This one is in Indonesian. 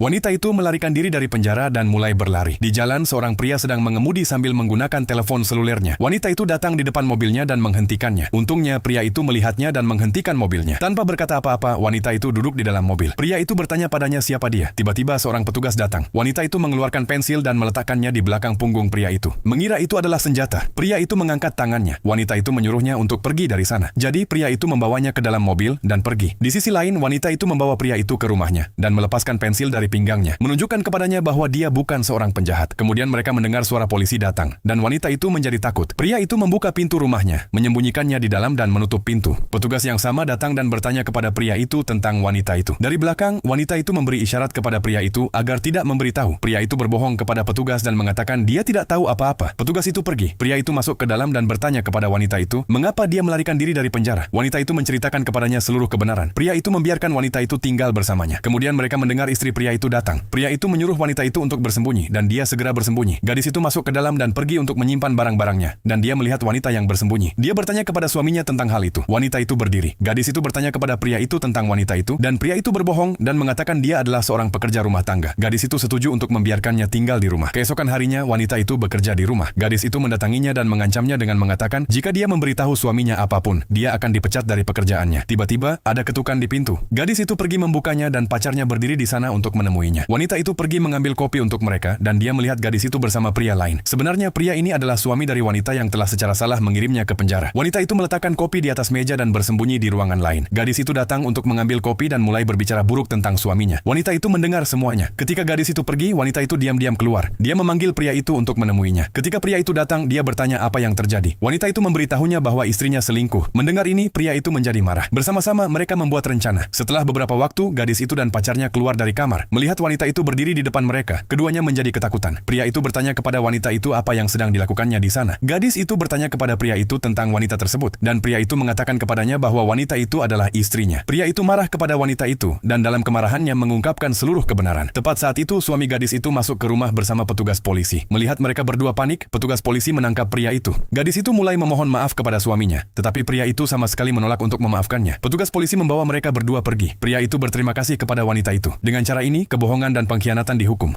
Wanita itu melarikan diri dari penjara dan mulai berlari. Di jalan, seorang pria sedang mengemudi sambil menggunakan telepon selulernya. Wanita itu datang di depan mobilnya dan menghentikannya. Untungnya, pria itu melihatnya dan menghentikan mobilnya. Tanpa berkata apa-apa, wanita itu duduk di dalam mobil. Pria itu bertanya padanya siapa dia. Tiba-tiba seorang petugas datang. Wanita itu mengeluarkan pensil dan meletakkannya di belakang punggung pria itu. Mengira itu adalah senjata. Pria itu mengangkat tangannya. Wanita itu menyuruhnya untuk pergi dari sana. Jadi, pria itu membawanya ke dalam mobil dan pergi. Di sisi lain, wanita itu membawa pria itu ke rumahnya dan melepaskan pensil dari pinggangnya, menunjukkan kepadanya bahwa dia bukan seorang penjahat. Kemudian mereka mendengar suara polisi datang, dan wanita itu menjadi takut. Pria itu membuka pintu rumahnya, menyembunyikannya di dalam dan menutup pintu. Petugas yang sama datang dan bertanya kepada pria itu tentang wanita itu. Dari belakang, wanita itu memberi isyarat kepada pria itu agar tidak memberitahu. Pria itu berbohong kepada petugas dan mengatakan dia tidak tahu apa-apa. Petugas itu pergi. Pria itu masuk ke dalam dan bertanya kepada wanita itu, mengapa dia melarikan diri dari penjara. Wanita itu menceritakan kepadanya seluruh kebenaran. Pria itu membiarkan wanita itu tinggal bersamanya. Kemudian mereka mendengar istri pria itu datang. Pria itu menyuruh wanita itu untuk bersembunyi, dan dia segera bersembunyi. Gadis itu masuk ke dalam dan pergi untuk menyimpan barang-barangnya, dan dia melihat wanita yang bersembunyi. Dia bertanya kepada suaminya tentang hal itu. Wanita itu berdiri. Gadis itu bertanya kepada pria itu tentang wanita itu, dan pria itu berbohong dan mengatakan dia adalah seorang pekerja rumah tangga. Gadis itu setuju untuk membiarkannya tinggal di rumah. Keesokan harinya, wanita itu bekerja di rumah. Gadis itu mendatanginya dan mengancamnya dengan mengatakan jika dia memberitahu suaminya apapun, dia akan dipecat dari pekerjaannya. Tiba-tiba, ada ketukan di pintu. Gadis itu pergi membukanya dan pacarnya berdiri di sana untuk menemuinya. Wanita itu pergi mengambil kopi untuk mereka dan dia melihat gadis itu bersama pria lain. Sebenarnya pria ini adalah suami dari wanita yang telah secara salah mengirimnya ke penjara. Wanita itu meletakkan kopi di atas meja dan bersembunyi di ruangan lain. Gadis itu datang untuk mengambil kopi dan mulai berbicara buruk tentang suaminya. Wanita itu mendengar semuanya. Ketika gadis itu pergi, wanita itu diam-diam keluar. Dia memanggil pria itu untuk menemuinya. Ketika pria itu datang, dia bertanya apa yang terjadi. Wanita itu memberitahunya bahwa istrinya selingkuh. Mendengar ini, pria itu menjadi marah. Bersama-sama mereka membuat rencana. Setelah beberapa waktu, gadis itu dan pacarnya keluar dari kamar. Melihat wanita itu berdiri di depan mereka, keduanya menjadi ketakutan. Pria itu bertanya kepada wanita itu apa yang sedang dilakukannya di sana. Gadis itu bertanya kepada pria itu tentang wanita tersebut, dan pria itu mengatakan kepadanya bahwa wanita itu adalah istrinya. Pria itu marah kepada wanita itu, dan dalam kemarahannya mengungkapkan seluruh kebenaran. Tepat saat itu, suami gadis itu masuk ke rumah bersama petugas polisi. Melihat mereka berdua panik, petugas polisi menangkap pria itu. Gadis itu mulai memohon maaf kepada suaminya, tetapi pria itu sama sekali menolak untuk memaafkannya. Petugas polisi membawa mereka berdua pergi. Pria itu berterima kasih kepada wanita itu. Dengan cara ini, kebohongan dan pengkhianatan dihukum.